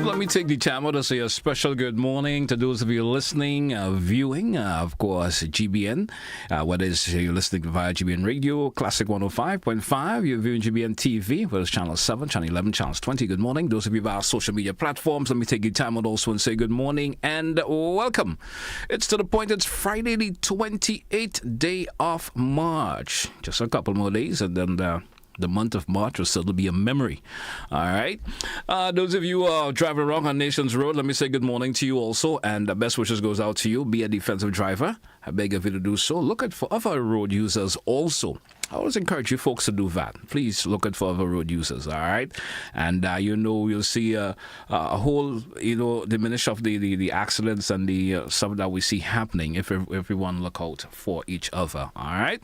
Let me take the time out to say a special good morning to those of you listening, viewing, of course, GBN. Whether it's you're listening via GBN Radio, Classic 105.5, you're viewing GBN TV, whether it's Channel 7, Channel 11, Channel 20. Good morning. Those of you via social media platforms, let me take the time out also and say good morning and welcome. It's to the point, it's Friday, the 28th day of March. Just a couple more days and then the month of March will still be a memory. All right. Those of you driving around on Nations Road, let me say good morning to you also. And the best wishes goes out to you. Be a defensive driver. I beg of you to do so. Look out for other road users also. I always encourage you folks to do that. Please look out for other road users, all right? And, you'll see a whole, diminish of the accidents and the stuff that we see happening if everyone look out for each other, all right?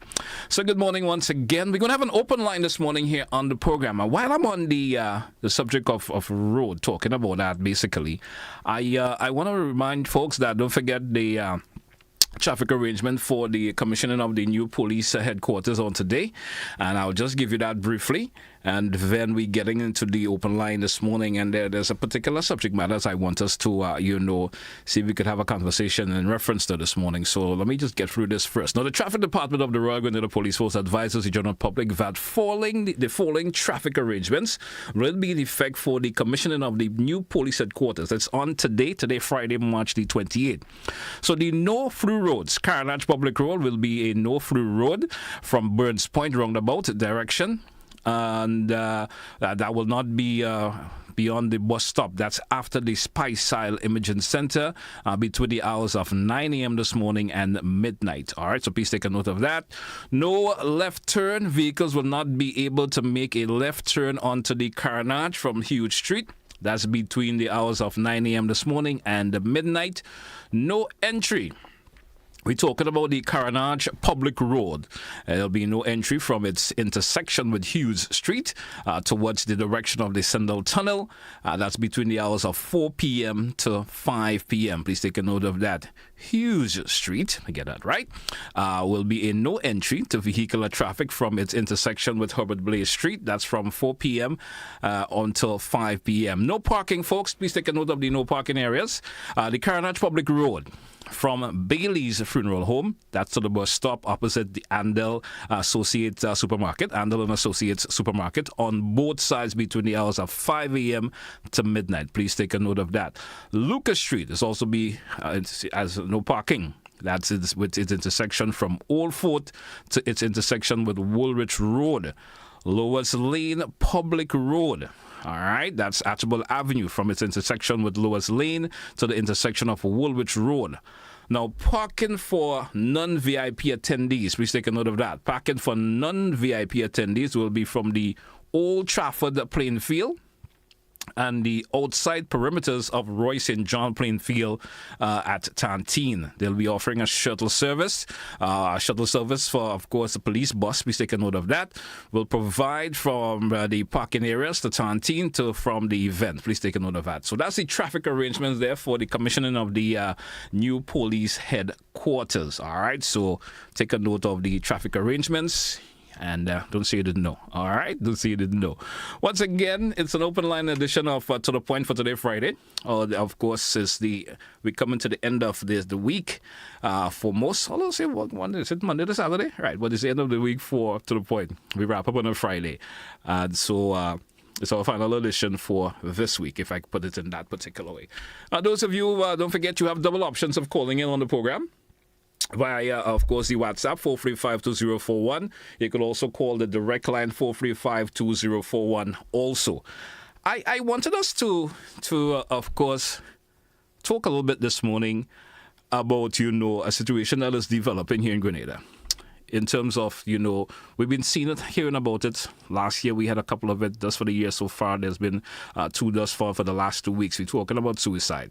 So good morning once again. We're going to have an open line this morning here on the program. And while I'm on the subject of road, talking about that basically, I want to remind folks that don't forget the traffic arrangement for the commissioning of the new police headquarters on today, and I'll just give you that briefly, and then we're getting into the open line this morning, and there's a particular subject matter I want us to see if we could have a conversation in reference to this morning. So let me just get through this first. Now, the Traffic Department of the Royal Grenada Police Force advises the general public that the following traffic arrangements will be in effect for the commissioning of the new police headquarters. It's on today, Friday, March the 28th. So the no-through roads, Carnage Public Road will be a no-through road from Burns Point roundabout direction, and that will not be beyond the bus stop. That's after the Spice-Sile Imaging Center between the hours of 9 a.m. this morning and midnight. All right, so please take a note of that. No left turn. Vehicles will not be able to make a left turn onto the Carnage from Hughes Street. That's between the hours of 9 a.m. this morning and midnight. No entry. We're talking about the Carnage Public Road. There'll be no entry from its intersection with Hughes Street towards the direction of the Sendell Tunnel. That's between the hours of 4 p.m. to 5 p.m. Please take a note of that. Hughes Street, I get that right, will be a no entry to vehicular traffic from its intersection with Herbert Blaze Street. That's from 4 p.m. Until 5 p.m. No parking, folks. Please take a note of the no parking areas. The Carnage Public Road from Bailey's Funeral Home, that's to the bus stop opposite the Andel Associates Supermarket, Andel and Associates Supermarket, on both sides between the hours of 5 a.m. to midnight. Please take a note of that. Lucas Street is also as no parking. That's with its intersection from Old Fort to its intersection with Woolwich Road. Lowers Lane Public Road. All right, that's Archibald Avenue from its intersection with Lowers Lane to the intersection of Woolwich Road. Now, parking for non-VIP attendees, please take a note of that. Parking for non-VIP attendees will be from the Old Trafford playing field and the outside perimeters of Roy St. John playing field at Tantine. They'll be offering a shuttle service. For, of course, a police bus. Please take a note of that. Will provide from the parking areas to Tantine from the event. Please take a note of that. So that's the traffic arrangements there for the commissioning of the new police headquarters. All right, so take a note of the traffic arrangements. And don't say you didn't know. All right? Don't say you didn't know. Once again, it's an open line edition of To The Point for today, Friday. Of course, we're coming to the end of the week for most. Let's say, what is it, Monday to Saturday? Right, but it's the end of the week for To The Point. We wrap up on a Friday. And so it's our final edition for this week, if I put it in that particular way. Those of you, don't forget you have double options of calling in on the program. Via, of course, the WhatsApp 435-2041. You could also call the direct line 435-2041 also. I wanted us to of course, talk a little bit this morning about, a situation that is developing here in Grenada. In terms of, we've been seeing it, hearing about it. Last year we had a couple of it. Just for the year so far, there's been 2 thus far for the last 2 weeks. We're talking about suicide.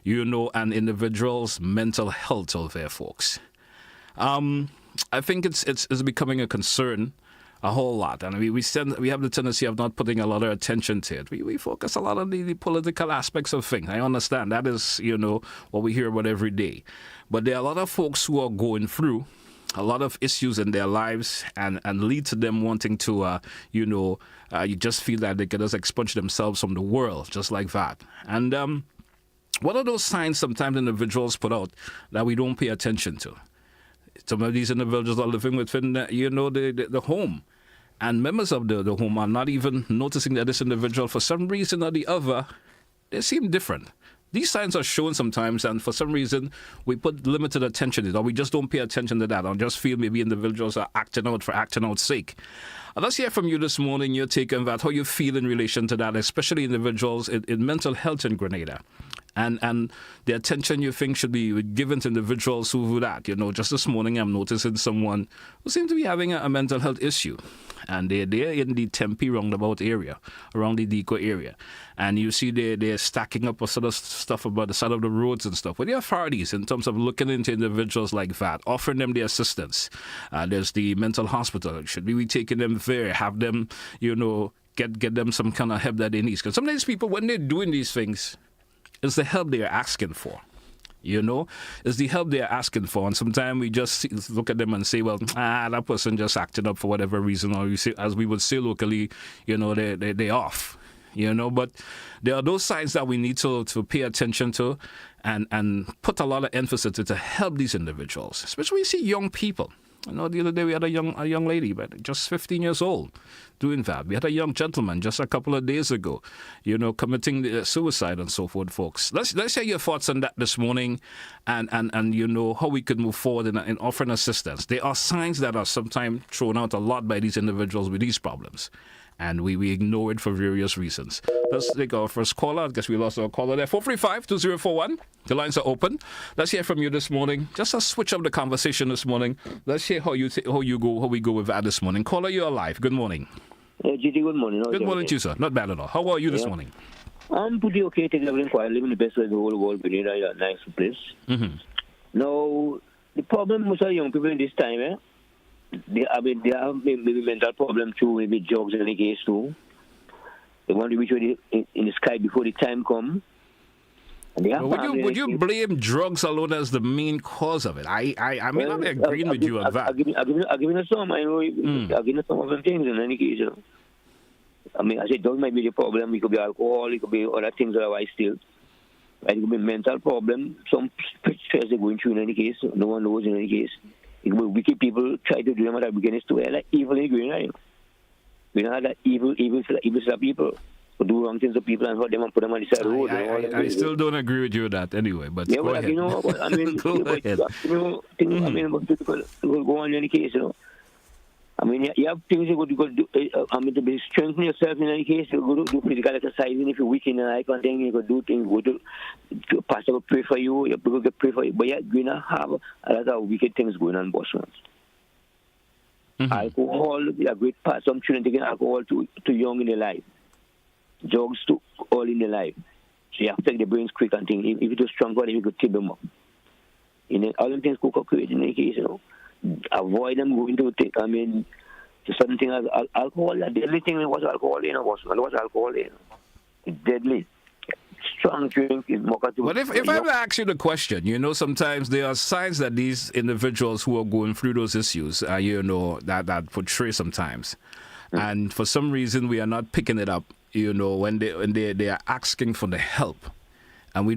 An individual's mental health out there, folks. I think it's becoming a concern a whole lot. And we have the tendency of not putting a lot of attention to it. We focus a lot on the political aspects of things. I understand. That is, what we hear about every day. But there are a lot of folks who are going through a lot of issues in their lives and lead to them wanting to, you just feel that they can just expunge themselves from the world just like that. And what are those signs sometimes individuals put out that we don't pay attention to? Some of these individuals are living within, the home. And members of the home are not even noticing that this individual, for some reason or the other, they seem different. These signs are shown sometimes, and for some reason, we put limited attention to it, or we just don't pay attention to that, or just feel maybe individuals are acting out for acting out's sake. Let's hear from you this morning, your take on that, how you feel in relation to that, especially individuals in mental health in Grenada. And the attention you think should be given to individuals who do that. Just this morning I'm noticing someone who seems to be having a mental health issue. And they're in the Tempe roundabout area, around the Deco area. And you see they're stacking up a sort of stuff about the side of the roads and stuff. With the authorities in terms of looking into individuals like that, offering them the assistance. There's the mental hospital. Should we be taking them there, have them, get them some kind of help that they need? Because sometimes people, when they're doing these things, it's the help they're asking for. It's the help they're asking for. And sometimes we just look at them and say, well, that person just acted up for whatever reason, or as we would say locally, they're off. But there are those signs that we need to pay attention to and put a lot of emphasis to help these individuals, especially when you see young people. The other day we had a young lady, but just 15 years old, doing that. We had a young gentleman just a couple of days ago, committing suicide and so forth, folks. Let's hear your thoughts on that this morning, and how we could move forward in offering assistance. There are signs that are sometimes thrown out a lot by these individuals with these problems, and we ignore it for various reasons. Let's take our first caller. I guess we lost our caller there. 435-2041. The lines are open. Let's hear from you this morning. Just to switch up the conversation this morning. Let's hear how we go with that this morning. Caller, you're alive. Good morning. GT, good morning. Good morning to you, sir. Not bad at all. How are you this morning? I'm pretty okay. Taking everything quiet. Living the best way in the whole world. Grenada, a nice place. Mm-hmm. Now, the problem with our young people in this time, they have maybe mental problem too, maybe drugs in the case too. They want to reach in the sky before the time comes. Would you blame drugs alone as the main cause of it? I may not be agreeing with you on that. I'll give you some. I know. I'll give you some of the things in any case. I said drugs might be the problem. It could be alcohol. It could be other things otherwise still. It could be mental problem. Some stress they're going through in any case. No one knows in any case. It could be wicked people try to do them at the beginning to like evil in Grenada. We don't have that evil people. Do wrong things to people and hurt them and put them on the side of the road. I still don't agree with you with that anyway, but go ahead. Go ahead. People go on in any case, you have things you could do. To be strengthen yourself in any case, you go do physical exercising. If you're weak in the eye content, you could do things. Go to pastor will pray for you. Your people can pray for you. But you're going to have a lot of wicked things going on, boss ones. Mm-hmm. Alcohol is a great part. Some children taking alcohol too young in their life. Drugs too all in their life. So you have to take the brains quick and think. If it's too strong for them, you could tip them up. All them things could create in any case, Avoid them going to take, to certain things as alcohol. The deadly thing was alcohol, was alcohol, It's deadly. Strong drink is more. But if I ask you the question, sometimes there are signs that these individuals who are going through those issues, that portray sometimes. Mm-hmm. And for some reason, we are not picking it up, when they are asking for the help. And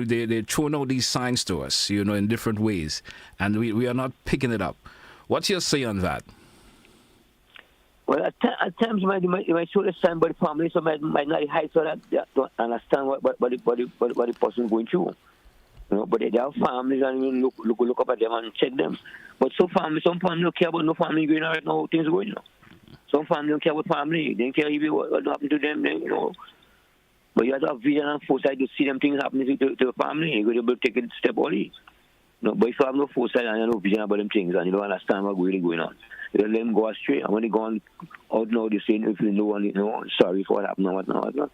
they're throwing out these signs to us, in different ways. And we are not picking it up. What's your say on that? Well, at times you might show the sign by the family, so might not hide so that they don't understand what the person is going through. But they have families and you look up at them and check them. But some families don't care about no family going on right now, how things are going on. Some families don't care about family. They don't care even what happened to them, But you have to have vision and foresight to see them things happening to the family. You're going to take a step early. But if you have no foresight and you have no vision about them things and you don't understand what's really going on, you let them go astray. And when they go on out now, they say, if you know, sorry for what happened or whatnot. All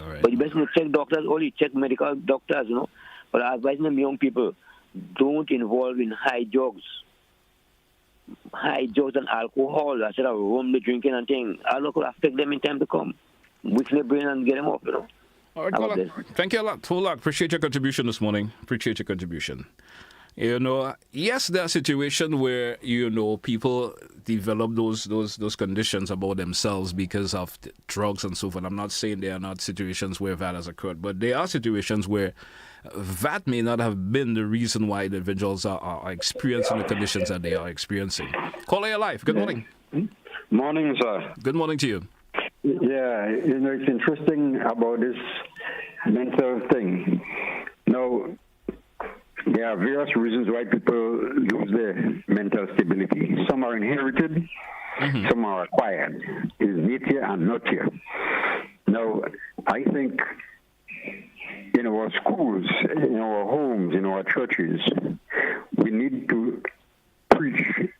right. But you best check doctors only, check medical doctors, But I advise them young people, don't involve in high drugs and alcohol. I said, rum, the drinking and things. All could affect them in time to come. Weaken their brain and get them off, All right, thank you a lot. Appreciate your contribution this morning. Appreciate your contribution. Yes, there are situations where, people develop those conditions about themselves because of drugs and so forth. I'm not saying there are not situations where that has occurred, but there are situations where that may not have been the reason why individuals are experiencing the conditions that they are experiencing. Caller your life. Good morning. Morning, sir. Good morning to you. Yeah, it's interesting about this mental thing. Now, there are various reasons why people lose their mental stability. Some are inherited, some are acquired. It's nature and nurture. Now, I think in our schools, in our homes, in our churches, we need to preach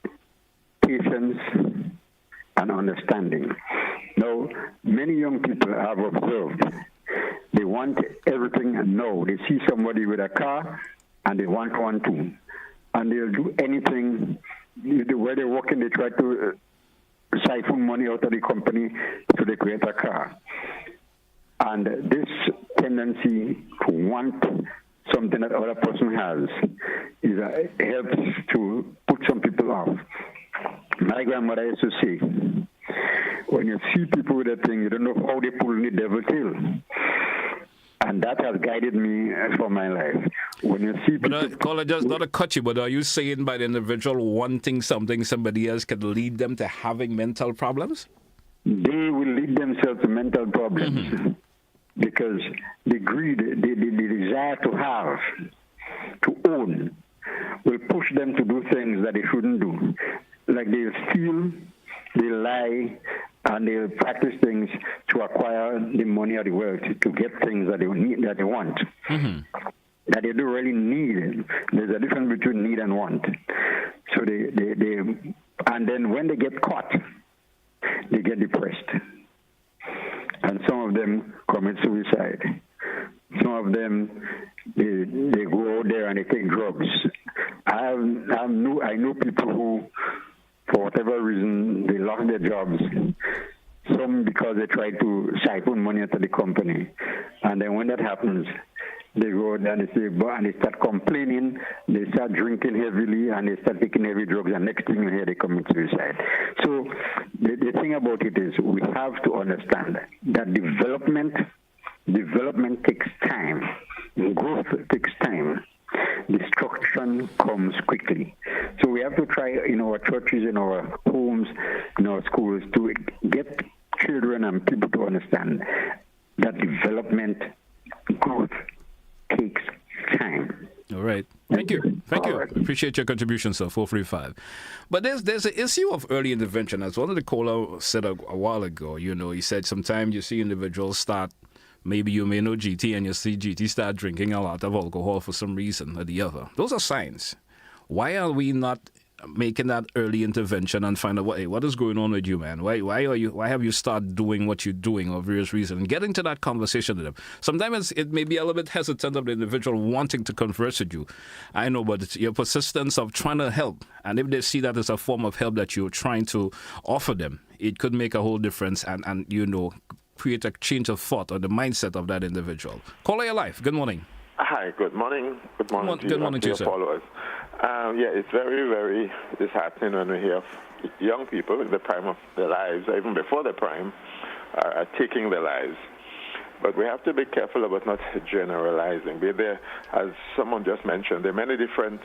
patience and understanding. Now, many young people have observed they want everything now. They see somebody with a car and they want one too. And they'll do anything. Where they're working, they try to siphon money out of the company so they create a car. And this tendency to want something that other person has helps to put some people off. My grandmother used to say, when you see people with a thing, you don't know how they pull the devil tail. And that has guided me for my life. When you see people... But, caller, just not to cut you, but are you saying by the individual wanting something, somebody else can lead them to having mental problems? They will lead themselves to mental problems because the greed, the desire to have, to own, will push them to do things that they shouldn't do. Like they'll steal, they'll lie, and they'll practice things to acquire the money or the wealth to get things that they need, that they want, that they don't really need. There's a difference between need and want. So and then when they get caught, they get depressed, and some of them commit suicide. Some of them they go out there and they take drugs. I know people who, for whatever reason, they lost their jobs. Some because they try to siphon money out of the company. And then when that happens, they go out and they start complaining, they start drinking heavily, and they start taking heavy drugs, and next thing you hear, they commit suicide. So the thing about it is we have to understand that development takes time. Growth takes time. Destruction comes quickly. So we have to try in our churches, in our homes, in our schools to get children and people to understand that development, growth takes time. All right. Thank you. Appreciate your contribution, sir. 435. But there's an issue of early intervention. As one of the caller said a while ago, he said sometimes you see individuals start, maybe you may know GT and you see GT start drinking a lot of alcohol for some reason or the other. Those are signs. Why are we not making that early intervention and find out what is going on with you, man? Why have you started doing what you're doing for various reasons? And getting to that conversation with them. Sometimes it may be a little bit hesitant of the individual wanting to converse with you. I know, but it's your persistence of trying to help, and if they see that as a form of help that you're trying to offer them, it could make a whole difference and create a change of thought or the mindset of that individual. Caller your life. Good morning. Hi, good morning. Good morning to you, sir. Followers. It's very, very disheartening when we hear young people in the prime of their lives, or even before their prime, are taking their lives. But we have to be careful about not generalizing. There, as someone just mentioned, there are many different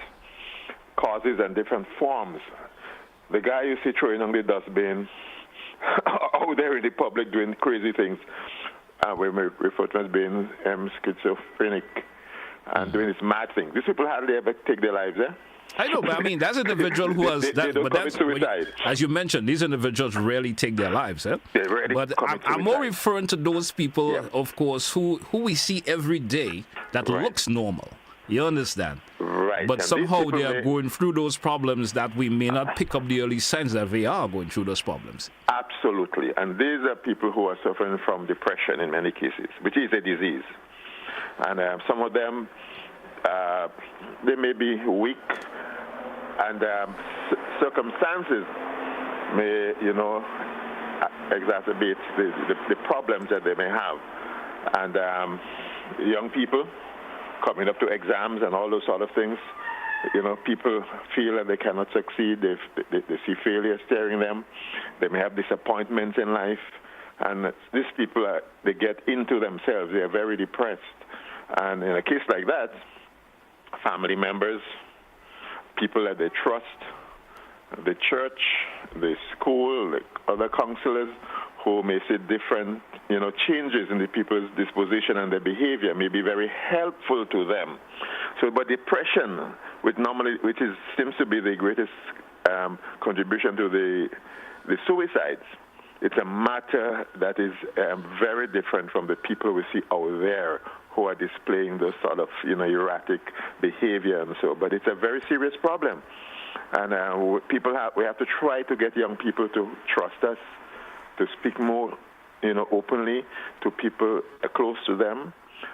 causes and different forms. The guy you see throwing on the dustbin, out there in the public doing crazy things, we may refer to as being schizophrenic and doing this mad thing. These people hardly ever take their lives, eh? I know, but I mean, that's an individual who has... they don't commit suicide. As you mentioned, these individuals rarely take their lives, eh? They rarely but I'm more referring to those people, of course, who we see every day that looks normal. You understand? Right. But and somehow they are going through those problems that we may not pick up the early signs that they are going through those problems. Absolutely. And these are people who are suffering from depression in many cases, which is a disease. And some of them, they may be weak, and circumstances may, exacerbate the problems that they may have. And young people coming up to exams and all those sort of things, People feel that they cannot succeed. They see failure staring them. They may have disappointments in life. And these people, they get into themselves. They are very depressed. And in a case like that, family members, people that they trust, the church, the school, the other counselors who may see different, changes in the people's disposition and their behavior may be very helpful to them. But depression, which seems to be the greatest contribution to the suicides, it's a matter that is very different from the people we see out there who are displaying those sort of, erratic behavior and so. But it's a very serious problem. And we have to try to get young people to trust us, to speak more, openly to people close to them.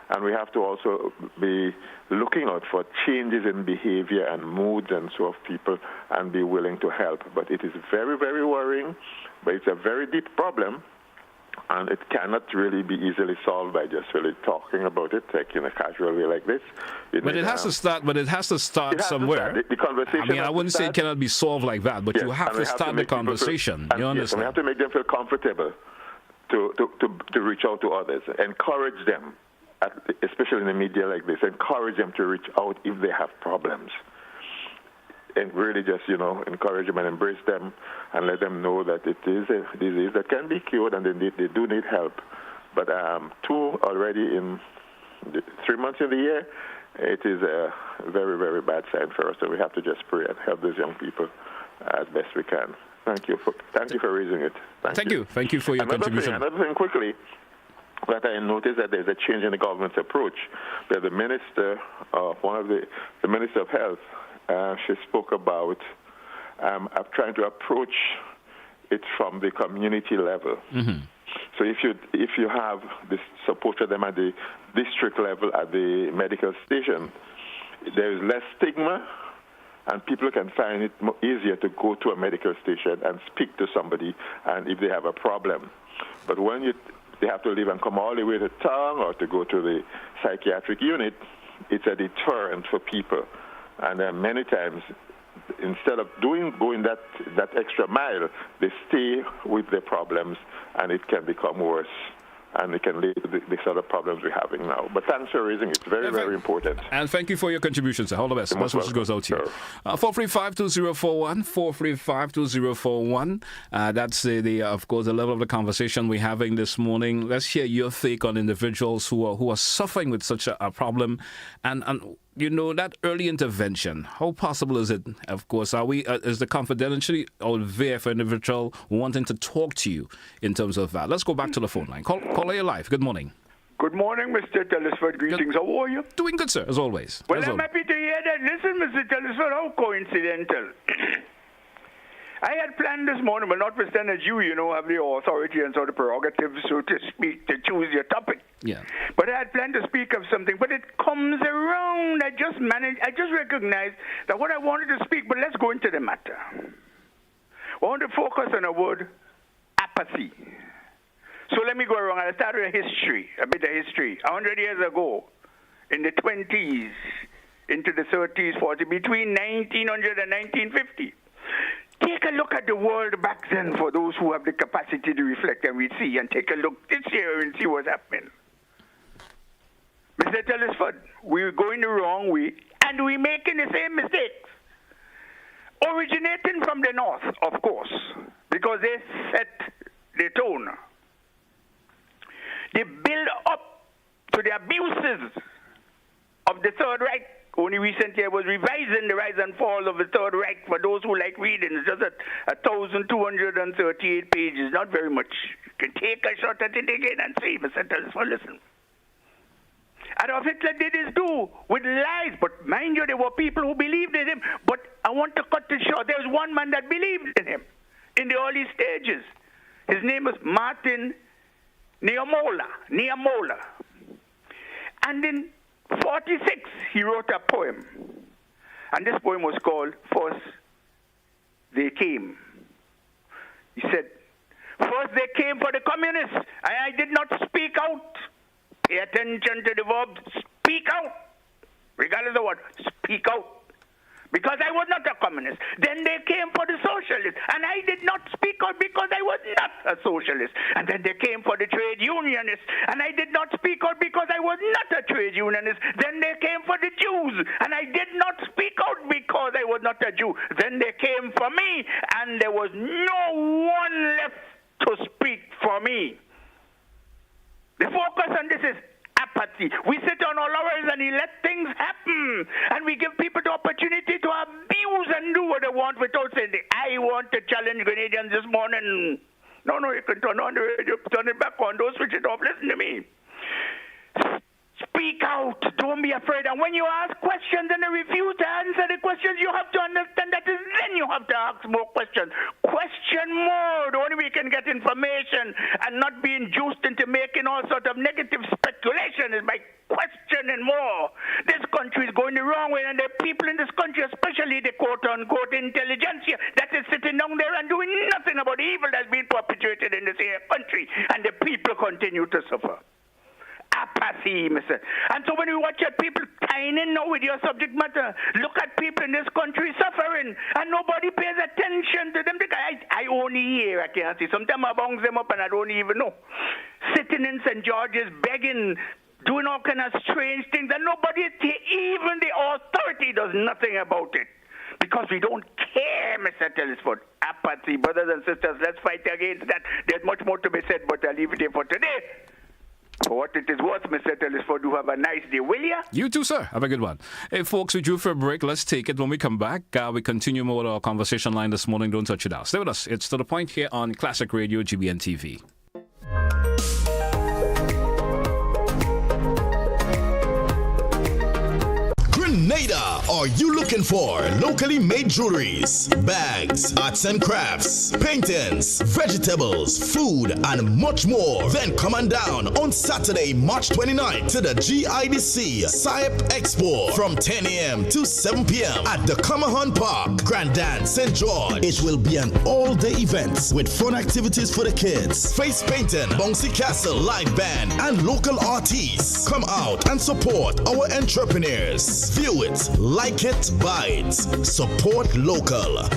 And we have to also be looking out for changes in behavior and moods and so of people and be willing to help. But it is very, very worrying, but it's a very deep problem. And it cannot really be easily solved by just really talking about it, like in a casual way like this. But it has to start. But it has to start somewhere. The conversation. I wouldn't say it cannot be solved like that, but you have to start the conversation. You understand? Yes, and we have to make them feel comfortable to reach out to others, encourage them, especially in the media like this. Encourage them to reach out if they have problems. And really just, encourage them and embrace them and let them know that it is a disease that can be cured and they do need help. But 2 already in 3 months in the year, it is a very, very bad sign for us. So we have to just pray and help these young people as best we can. Thank you for raising it. Thank you. Thank you for your contribution. Another thing quickly, that I noticed that there's a change in the government's approach. That the minister, the Minister of Health, she spoke about trying to approach it from the community level. Mm-hmm. So if you have the support for them at the district level, at the medical station, there is less stigma, and people can find it easier to go to a medical station and speak to somebody, and if they have a problem. But when they have to leave and come all the way to town or to go to the psychiatric unit, it's a deterrent for people. And many times, instead of going that extra mile, they stay with their problems, and it can become worse. And it can lead to the sort of problems we're having now. But thanks for raising it. Very, very important. And thank you for your contribution, sir. All the best. Best wishes goes out to you. 435-2041, 435-2041. That's of course, the level of the conversation we're having this morning. Let's hear your take on individuals who are suffering with such a problem. And that early intervention, how possible is it? Of course, is the confidentiality out there for an individual wanting to talk to you in terms of that? Let's go back to the phone line. Caller, you're live. Good morning. Good morning, Mr. Telesford. Greetings. How are you? Doing good, sir, as always. Well, I'm happy to hear that. Listen, Mr. Telesford, how coincidental. I had planned this morning, but notwithstanding that you have the authority and sort of prerogative, so to speak, to choose your topic. Yeah. But I had planned to speak of something, but it comes around. I just recognized that what I wanted to speak, but let's go into the matter. I want to focus on the word apathy. So let me go around. I'll start with a bit of history. 100 years ago, in the 20s, into the 30s, 40s, between 1900 and 1950. Take a look at the world back then for those who have the capacity to reflect and we see, and take a look this year and see what's happening. Mr. Telesford, we're going the wrong way, and we're making the same mistakes. Originating from the north, of course, because they set the tone. They build up to the abuses of the Third Reich. Only recently I was revising the rise and fall of the Third Reich for those who like reading. It's just 1,238 pages, not very much. You can take a shot at it again and see, Mr. Telesford, listen. Adolf Hitler did his due with lies, but mind you, there were people who believed in him. But I want to cut it short. There's one man that believed in him in the early stages. His name was Martin Niemöller. And in 46, he wrote a poem. And this poem was called First They Came. He said, first they came for the communists, and I did not speak out. Pay attention to the verb speak out. Regardless of what, speak out. because I was not a communist. Then they came for the socialists, and I did not speak out because I was not a socialist. And then they came for the trade unionists, and I did not speak out because I was not a trade unionist. Then they came for the Jews, and I did not speak out because I was not a Jew. Then they came for me, and there was no one left to speak for me. The focus on this is apathy. We sit on our laurels and we let things happen, and we give people the opportunity to abuse and do what they want without saying, I want to challenge Grenadians this morning. No, you can turn on the radio, turn it back on, don't switch it off, listen to me. Speak out. Don't be afraid. And when you ask questions and they refuse to answer the questions, you have to understand that is then you have to ask more questions. Question more. The only way you can get information and not be induced into making all sorts of negative speculation is by questioning more. This country is going the wrong way, and the people in this country, especially the quote-unquote intelligentsia, that is sitting down there and doing nothing about the evil that's being perpetrated in this country, and the people continue to suffer. Apathy, mister. And so when you watch your people tying in now with your subject matter, look at people in this country suffering, and nobody pays attention to them. I only hear, I can't see. Sometimes I bounce them up and I don't even know. Sitting in St. George's begging, doing all kind of strange things, and nobody, even the authority, does nothing about it. Because we don't care, Mr. Telesford. Apathy, brothers and sisters, let's fight against that. There's much more to be said, but I'll leave it here for today. For what it is worth, Mr. Telesford, do have a nice day, will ya? You too, sir. Have a good one. Hey, folks, we drew for a break. Let's take it. When we come back, we continue more with our conversation line this morning. Don't touch it out. Stay with us. It's To The Point here on Classic Radio, GBN TV. Grenada, are you looking for locally made jewelries, bags, arts and crafts, paintings, vegetables, food, and much more? Then come on down on Saturday, March 29th to the GIDC SIAP Expo from 10 a.m. to 7 p.m. at the Comahan Park, Grandin, St. George. It will be an all-day event with fun activities for the kids, face painting, bouncy castle, live band, and local artists. Come out and support our entrepreneurs. View it, like it, buy it. Support local.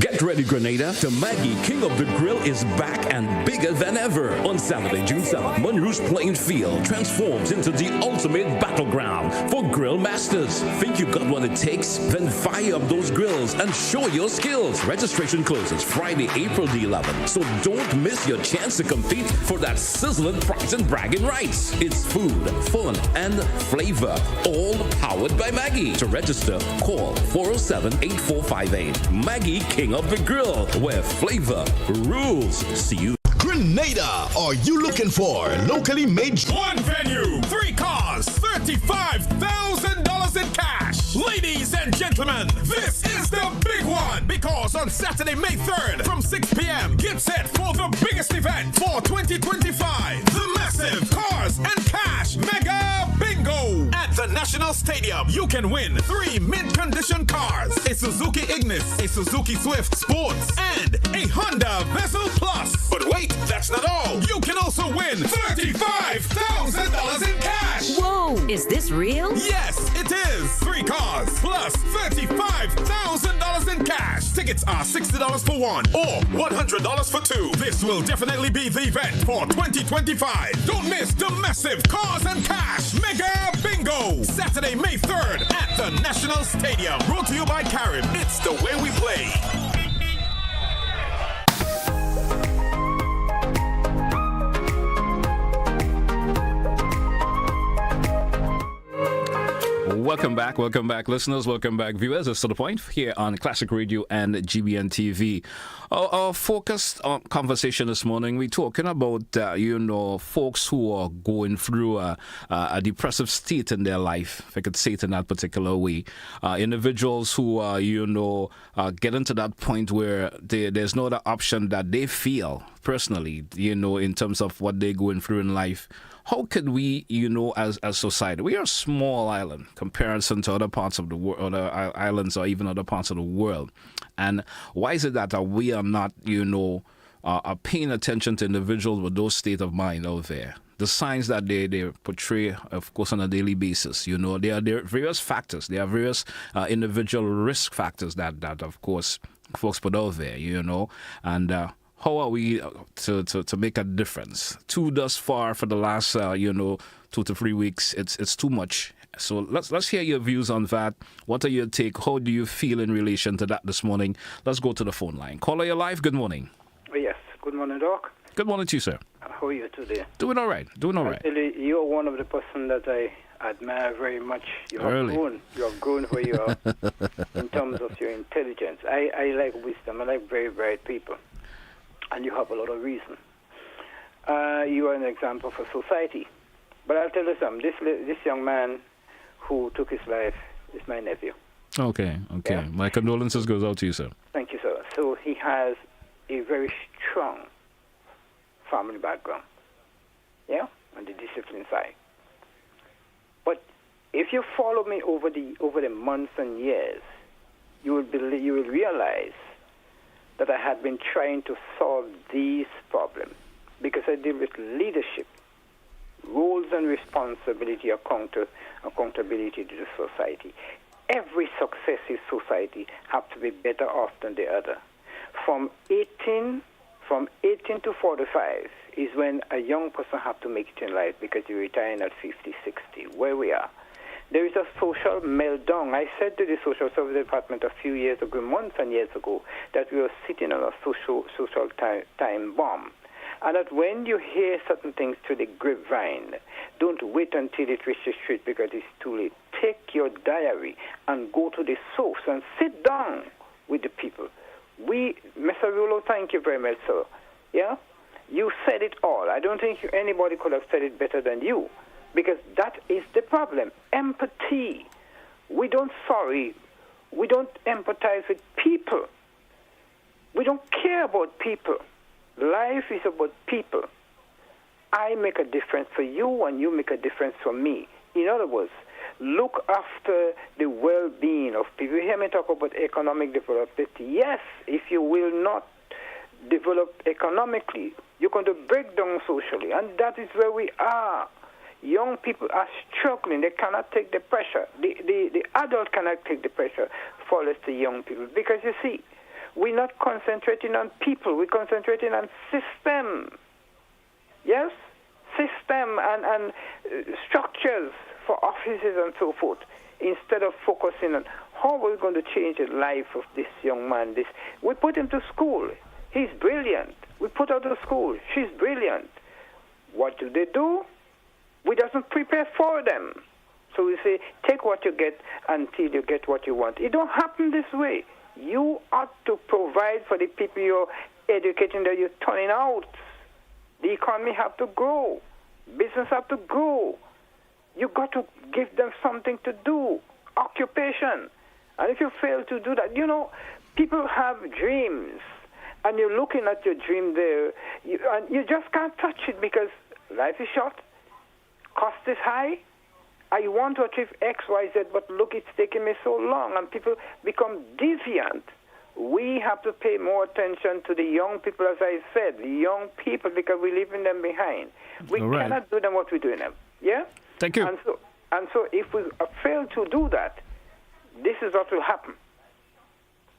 Get ready, Grenada. The Maggie King of the Grill is back and bigger than ever. On Saturday, June 7th, Monroe's playing field transforms into the ultimate battleground for grill masters. Think you got what it takes? Then fire up those grills and show your skills. Registration closes Friday, April the 11th, so don't miss your chance to compete for that sizzling prize and bragging rights. It's food, fun, and flavor, all powered by Maggie. To register, call 407-8458. Maggie King of the Grill, where flavor rules. See you. Grenada, are you looking for locally made? One venue, 3 cars, $35,000 in cash. Ladies and gentlemen, this is the big one, because on Saturday, May 3rd from 6 p.m., get set for the biggest event for 2025, the massive Cars and Cash Mega Bingo at the National Stadium. You can win 3 mint-condition cars, a Suzuki Ignis, a Suzuki Swift Sports, and a Honda Vezel Plus. But wait, that's not all. You can also win $35,000 in cash. Whoa, is this real? Yes, it is. 3 cars plus $35,000 in cash. Tickets are $60 for one or $100 for two. This will definitely be the event for 2025. Don't miss the massive Cars and Cash Mega Bingo. Saturday, May 3rd at the National Stadium. Brought to you by Carib. It's the way we play. Welcome back, listeners. Welcome back, viewers. It's To The Point here on Classic Radio and GBN TV. Our focused conversation this morning, we're talking about, folks who are going through a depressive state in their life, if I could say it in that particular way. Individuals who are, getting to that point where there's no other option that they feel personally, in terms of what they're going through in life. How could we, as a society, we are a small island comparison to other parts of the world, other islands or even other parts of the world. And why is it that we are not, paying attention to individuals with those state of mind out there? the signs that they portray, of course, on a daily basis. You know, there are various factors. There are various individual risk factors that of course, folks put out there, you know, and how are we to make a difference? Two thus far for the last, 2 to 3 weeks, it's too much. So let's hear your views on that. What are your take? How do you feel in relation to that this morning? Let's go to the phone line. Caller, you're live. Good morning. Yes. Good morning, Doc. Good morning to you, sir. How are you today? Doing all right. Actually, you're one of the person that I admire very much. You have grown where you are in terms of your intelligence. I like wisdom. I like very bright people. And you have a lot of reason. You are an example for society. But I'll tell you something. This young man who took his life is my nephew. Okay. Yeah? My condolences goes out to you, sir. Thank you, sir. So he has a very strong family background, yeah, on the discipline side. But if you follow me over the months and years, you will realize that I had been trying to solve these problems because I deal with leadership, roles and responsibility, accountability to the society. Every successive society has to be better off than the other. From 18 to 45 is when a young person has to make it in life because you're retiring at 50, 60, where we are. There is a social meltdown. I said to the social service department a few years ago, months and years ago, that we were sitting on a social time bomb. And that when you hear certain things through the grapevine, don't wait until it reaches the street because it's too late. Take your diary and go to the source and sit down with the people. Mr. Rulo, thank you very much, sir. Yeah? You said it all. I don't think anybody could have said it better than you because that is the problem. Empathy. We don't empathize with people. We don't care about people. Life is about people. I make a difference for you and you make a difference for me. In other words, look after the well-being of people. You hear me talk about economic development. Yes, if you will not develop economically, you're going to break down socially. And that is where we are. Young people are struggling. They cannot take the pressure. The adult cannot take the pressure for less the young people. Because you see, we're not concentrating on people. We're concentrating on system. Yes? System and structures for offices and so forth, instead of focusing on how we're going to change the life of this young man. We put him to school. He's brilliant. We put her to school. She's brilliant. What do? We doesn't prepare for them. So we say, take what you get until you get what you want. It don't happen this way. You ought to provide for the people you're educating that you're turning out. The economy have to grow. Business have to grow. You got to give them something to do, occupation. And if you fail to do that, people have dreams, and you're looking at your dream there, and you just can't touch it because life is short, cost is high. I want to achieve X, Y, Z, but look, it's taking me so long, and people become deviant. We have to pay more attention to the young people, as I said, the young people, because we're leaving them behind. We cannot do them what we're doing them. Yeah? Thank you. And so if we fail to do that, this is what will happen.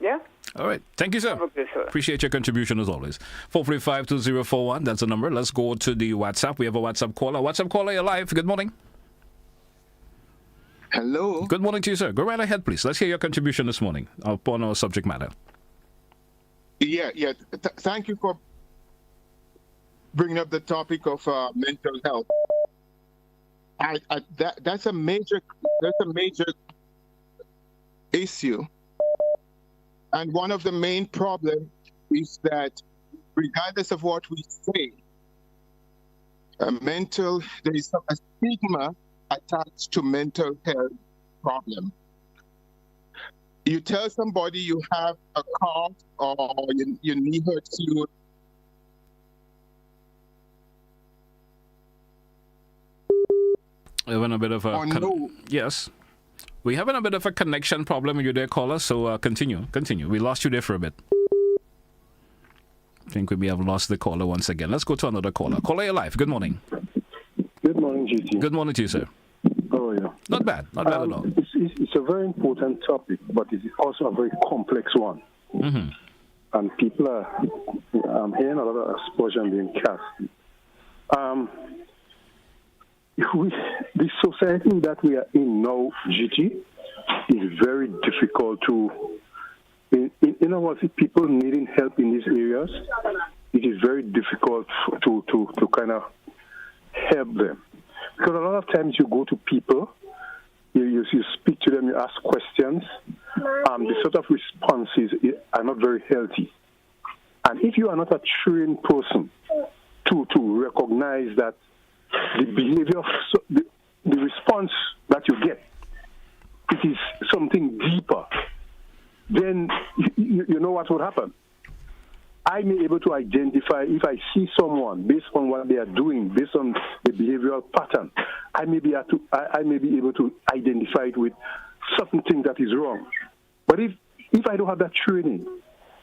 Yeah? All right. Thank you, sir. Okay, sir. Appreciate your contribution as always. 435-2041, that's the number. Let's go to the WhatsApp. We have a WhatsApp caller. WhatsApp caller, you're live. Good morning. Hello. Good morning to you, sir. Go right ahead, please. Let's hear your contribution this morning upon our subject matter. Yeah. Thank you for bringing up the topic of mental health. That's a major issue, and one of the main problems is that, regardless of what we say, there is a stigma attached to mental health problem. You tell somebody you have a cough or your knee hurts you. Having a bit of a yes, we're having a bit of a connection problem with you there, caller. So continue. We lost you there for a bit. I think we may have lost the caller once again. Let's go to another caller. Caller, you're live. Good morning. Good morning, GT. Good morning to you, sir. How are you? Not bad at all. It's a very important topic, but it's also a very complex one. Mm-hmm. And people I'm hearing a lot of aspersion being cast. The society that we are in now, GT, is very difficult to. In other words, if people needing help in these areas, it is very difficult to kind of help them. Because a lot of times you go to people, you speak to them, you ask questions, the sort of responses are not very healthy. And if you are not a trained person to recognize that the behavior, the response that you get, it is something deeper, then you know what would happen. I may be able to identify if I see someone based on what they are doing, based on the behavioral pattern. I may be able to identify it with certain things that is wrong. But if I don't have that training,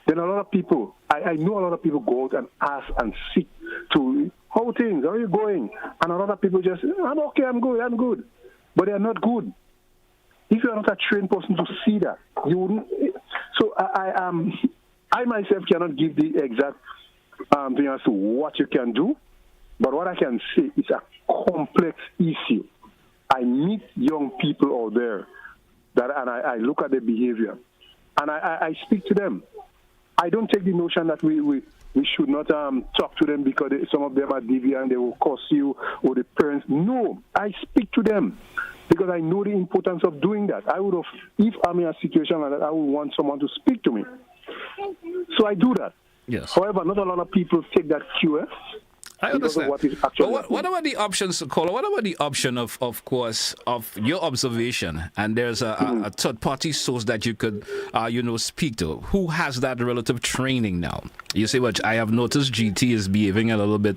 then a lot of people, I know a lot of people go out and ask and seek to, how are you going? And a lot of people just, I'm okay, I'm good. But they are not good. If you are not a trained person to see that, you wouldn't. So I myself cannot give the exact thing as to what you can do, but what I can say is a complex issue. I meet young people out there and I look at their behavior, and I speak to them. I don't take the notion that we should not talk to them because some of them are deviant, they will curse you, or the parents. No, I speak to them because I know the importance of doing that. I would have, if I'm in a situation like that, I would want someone to speak to me. So I do that. Yes. However, not a lot of people take that cue. I understand. What is actually what about the options, caller? What about the option of course, of your observation, and there's a third-party source that you could, speak to, who has that relative training now? You say, well, I have noticed GT is behaving a little bit,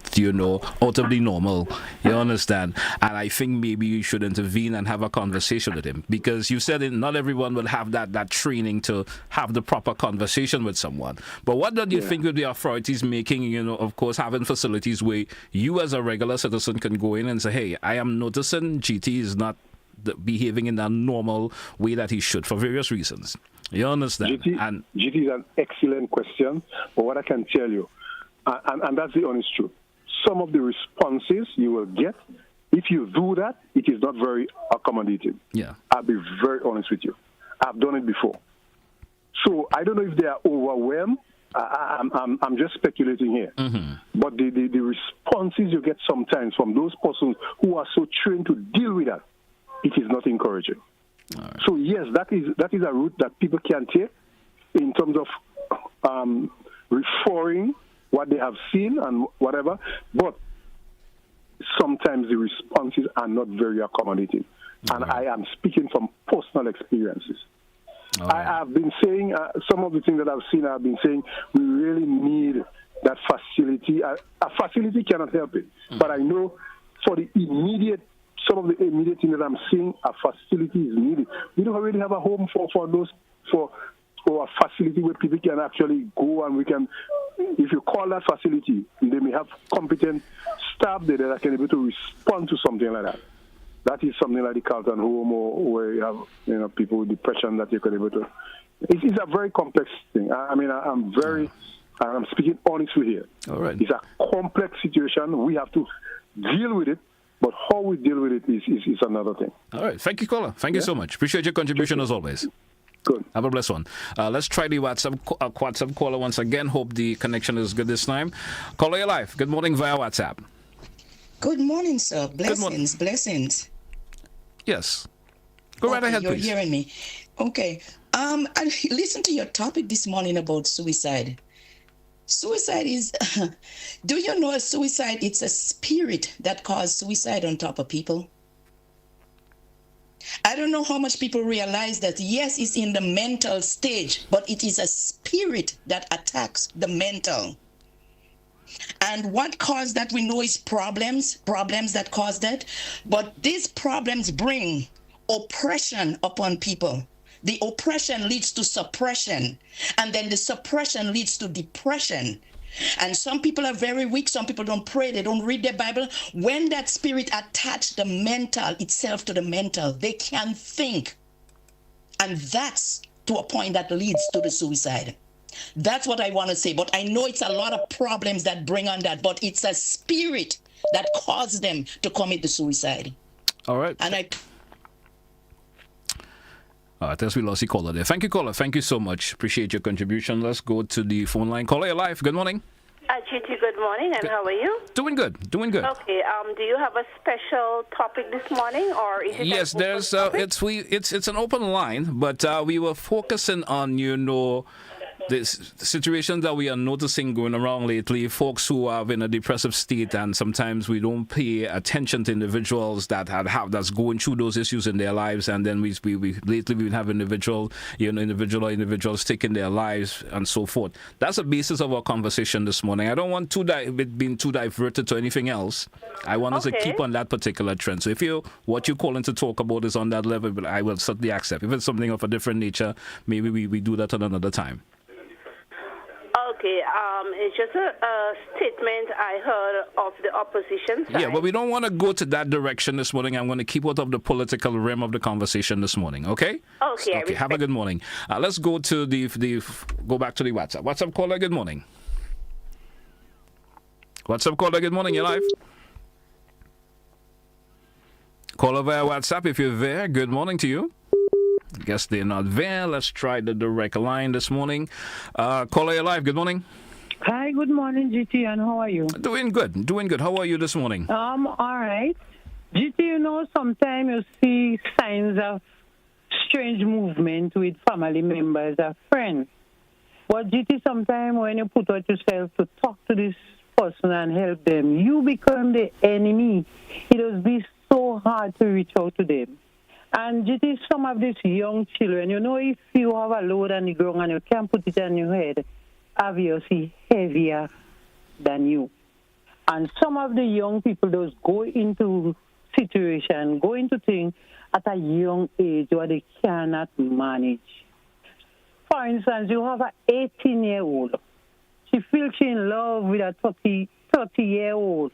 out of the normal. You understand? And I think maybe you should intervene and have a conversation with him, because you said not everyone will have that training to have the proper conversation with someone. But what do you think with the authorities making, of course, having facilities where you as a regular citizen can go in and say, hey, I am noticing GT is not behaving in a normal way that he should for various reasons. You understand? GT is an excellent question, but what I can tell you, and that's the honest truth, some of the responses you will get, if you do that, it is not very accommodating. Yeah. I'll be very honest with you. I've done it before. So I don't know if they are overwhelmed. I'm just speculating here. Mm-hmm. But the responses you get sometimes from those persons who are so trained to deal with that, it is not encouraging. Right. So yes, that is a route that people can take in terms of referring what they have seen and whatever. But sometimes the responses are not very accommodating. Right. And I am speaking from personal experiences. Right. I have been saying, some of the things that I've seen, I've been saying we really need that facility. A facility cannot help it. But I know for the some of the immediate things that I'm seeing, a facility is needed. We don't really have a home for a facility where people can actually go, and we can, if you call that facility, they may have competent staff there that can be able to respond to something like that. That is something like the Carlton Home, or where you have people with depression that you can be able to. It's a very complex thing. I'm speaking honestly here. All right. It's a complex situation. We have to deal with it, but how we deal with it is another thing. All right. Thank you, caller. Thank you so much. Appreciate your contribution as always. Good. Have a blessed one. Let's try the WhatsApp caller once again. Hope the connection is good this time. Caller, you're live. Good morning via WhatsApp. Good morning, sir. Blessings. Yes. Go right ahead, you're please. You're hearing me. Okay. I listened to your topic this morning about suicide. Suicide is, do you know suicide, it's a spirit that causes suicide on top of people? I don't know how much people realize that, yes, it's in the mental stage, but it is a spirit that attacks the mental. And what caused that, we know, is problems that cause that. But these problems bring oppression upon people. The oppression leads to suppression. And then the suppression leads to depression. And some people are very weak. Some people don't pray. They don't read their Bible. When that spirit attached the mental itself to the mental, they can think. And that's to a point that leads to the suicide. That's what I want to say. But I know it's a lot of problems that bring on that. But it's a spirit that caused them to commit the suicide. All right. And I guess we lost the caller there. Thank you, caller. Thank you so much. Appreciate your contribution. Let's go to the phone line. Caller, you're live. Good morning. GT, good morning, and how are you? Doing good. Doing good. Okay. Do you have a special topic this morning, or is it? Yes, there's. It's an open line, but we were focusing on this situation that we are noticing going around lately, folks who are in a depressive state, and sometimes we don't pay attention to individuals that's going through those issues in their lives, and then we lately we have individuals taking their lives and so forth. That's the basis of our conversation this morning. I don't want being too diverted to anything else. I want us to keep on that particular trend. So if what you're calling to talk about is on that level, but I will certainly accept. If it's something of a different nature, maybe we do that at another time. Okay, it's just a statement I heard of the opposition side. Yeah, but we don't want to go to that direction this morning. I'm going to keep out of the political realm of the conversation this morning, okay? Okay, have a good morning. Let's go to go back to the WhatsApp. WhatsApp caller, good morning. WhatsApp caller, good morning, you're live. Caller via WhatsApp, if you're there, good morning to you. Guess they're not there. Let's try the direct line this morning. Caller, you're live. Good morning. Hi, good morning, GT, and how are you? Doing good. How are you this morning? All right. GT, sometimes you see signs of strange movement with family members or friends. But GT, sometimes when you put out yourself to talk to this person and help them, you become the enemy. It will be so hard to reach out to them. And it is some of these young children, if you have a load on the ground and you can't put it on your head, obviously heavier than you. And some of the young people just go into situation, go into things at a young age where they cannot manage. For instance, you have an 18-year-old. She feels she's in love with a 30-year-old.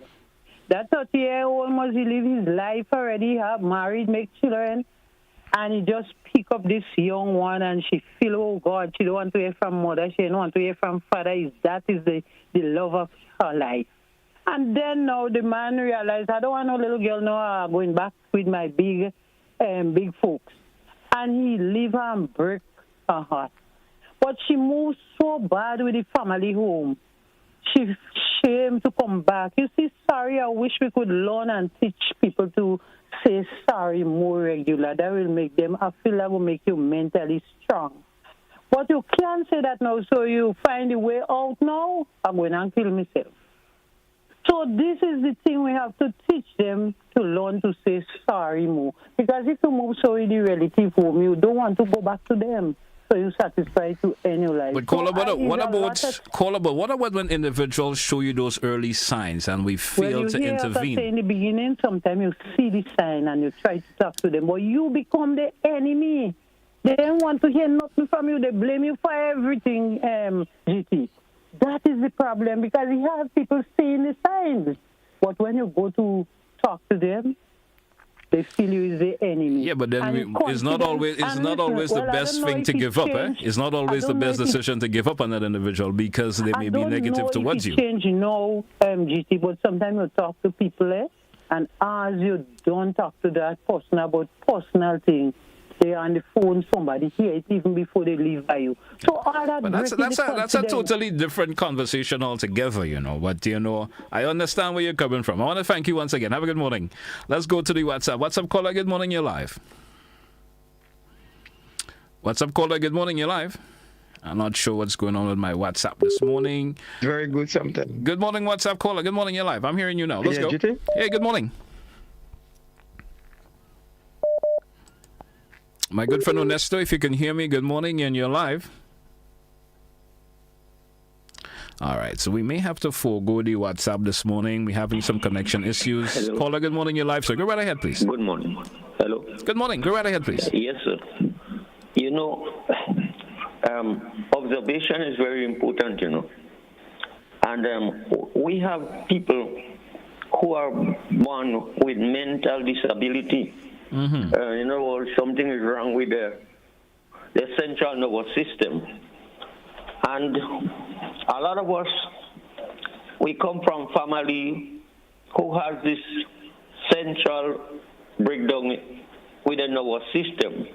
That 30-year-old must live his life already, have married, make children, and he just pick up this young one, and she feel, oh God, she don't want to hear from mother, she don't want to hear from father. That is the love of her life. And then now the man realized, I don't want no little girl now going back with my big folks. And he leave her and break her heart. But she moves so bad with the family home. She's ashamed to come back. You see, sorry, I wish we could learn and teach people to say sorry more regular. That will make them, I feel that will make you mentally strong. But you can't say that now, so you find a way out now, I'm going to kill myself. So this is the thing we have to teach them to learn to say sorry more. Because if you move so in the relative home, you don't want to go back to them. So you satisfy to any life. But what about when individuals show you those early signs and we fail to intervene? In the beginning, sometimes you see the sign and you try to talk to them, but you become the enemy. They don't want to hear nothing from you. They blame you for everything, GT. That is the problem, because you have people seeing the signs. But when you go to talk to them, they feel you is the enemy. Yeah, but then it's not always the best thing to give up. It's not always the best decision to give up on that individual because they may be negative towards you. Change, GT, but sometimes you talk to people, and as you don't talk to that person about personal things, they are on the phone, somebody hear it even before they leave by you. So all that. But that's a totally different conversation altogether, But I understand where you're coming from. I want to thank you once again. Have a good morning. Let's go to the WhatsApp. WhatsApp caller, good morning, you're live. WhatsApp caller, good morning, you're live. I'm not sure what's going on with my WhatsApp this morning. Very good, something. Good morning, WhatsApp caller. Good morning, you're live. I'm hearing you now. Let's go. GT? Hey, good morning. My good friend Ernesto, if you can hear me, good morning, and you're live. All right, so we may have to forego the WhatsApp this morning. We're having some connection issues. Hello. Caller, good morning, you're live, sir. Go right ahead, please. Good morning. Hello. Good morning. Go right ahead, please. Yes, sir. Observation is very important, And we have people who are born with mental disability. In other words, something is wrong with the central nervous system. And a lot of us, we come from family who has this central breakdown with the nervous system.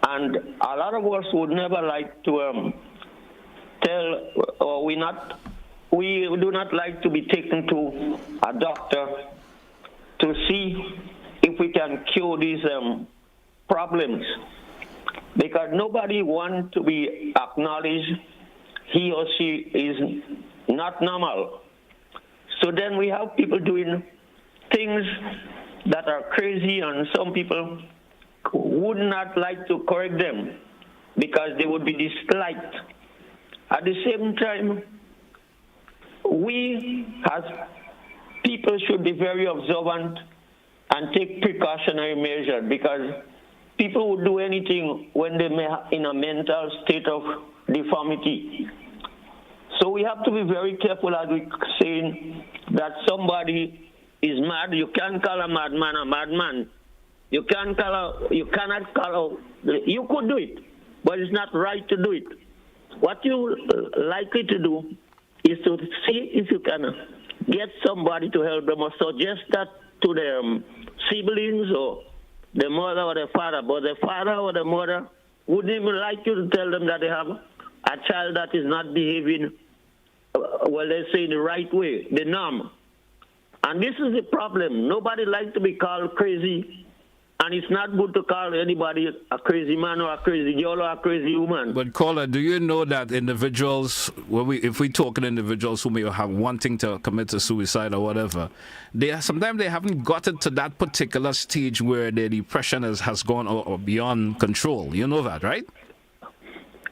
And a lot of us would never like to tell, or we do not like to be taken to a doctor to see if we can cure these problems, because nobody wants to be acknowledged he or she is not normal. So then we have people doing things that are crazy, and some people would not like to correct them because they would be disliked. At the same time, we as people should be very observant and take precautionary measures, because people would do anything when they're in a mental state of deformity. So we have to be very careful as we saying that somebody is mad. You can't call a madman a madman. You cannot call you could do it, but it's not right to do it. What you likely to do is to see if you can get somebody to help them, or suggest that to their siblings or the mother or the father. But the father or the mother wouldn't even like you to tell them that they have a child that is not behaving, well, they say the right way, the norm. And this is the problem. Nobody likes to be called crazy. And it's not good to call anybody a crazy man or a crazy girl or a crazy woman. But caller, do you know that individuals, if we talk to individuals who may have wanting to commit a suicide or whatever, sometimes they haven't gotten to that particular stage where their depression has gone or beyond control. You know that, right?